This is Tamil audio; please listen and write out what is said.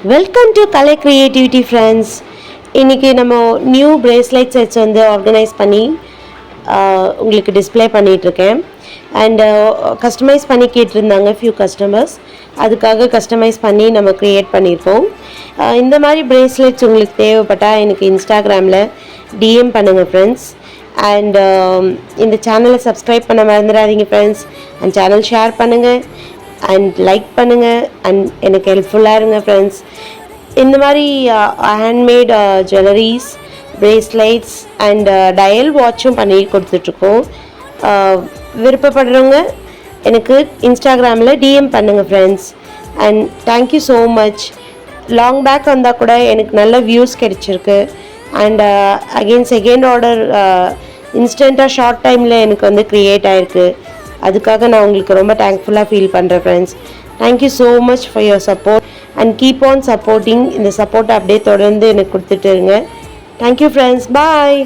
Welcome to Kalai creativity friends. இன்றைக்கி நம்ம நியூ பிரேஸ்லெட் செட்ஸ் வந்து ஆர்கனைஸ் பண்ணி உங்களுக்கு டிஸ்பிளே பண்ணிகிட்ருக்கேன். அண்டு கஸ்டமைஸ் பண்ணி கேட்டிருந்தாங்க ஃபியூ கஸ்டமர்ஸ். அதுக்காக கஸ்டமைஸ் பண்ணி நம்ம க்ரியேட் பண்ணியிருக்கோம். இந்த மாதிரி பிரேஸ்லெட்ஸ் உங்களுக்கு தேவைப்பட்டால் எனக்கு இன்ஸ்டாகிராமில் டிஎம் பண்ணுங்கள் ஃப்ரெண்ட்ஸ். அண்ட் இந்த சேனலை சப்ஸ்கிரைப் பண்ண மறந்துடாதீங்க ஃப்ரெண்ட்ஸ். அண்ட் சேனல் ஷேர் பண்ணுங்கள் அண்ட் லைக் பண்ணுங்கள் அண்ட் எனக்கு ஹெல்ப்ஃபுல்லாக இருங்க ஃப்ரெண்ட்ஸ். இந்த மாதிரி handmade jewelleries, bracelets and dial வாட்சும் பண்ணி கொடுத்துட்ருக்கோம். விருப்பப்படுறவங்க எனக்கு இன்ஸ்டாகிராமில் டிஎம் பண்ணுங்கள் friends. And thank you so much. Long back வந்தால் கூட எனக்கு நல்ல வியூஸ் கிடைச்சிருக்கு. அண்ட் அகெயின் செகண்ட் ஆர்டர் இன்ஸ்டண்ட்டாக ஷார்ட் டைமில் எனக்கு வந்து க்ரியேட் ஆகிருக்கு. அதுக்காக நான் உங்களுக்கு ரொம்ப தேங்க்ஃபுல்லாக ஃபீல் பண்ணுறேன் friends. Thank you so much for your support and keep on supporting. இந்த சப்போர்ட்டை அப்படியே தொடர்ந்து எனக்கு கொடுத்துட்டு இருங்க. Thank you friends. பாய்.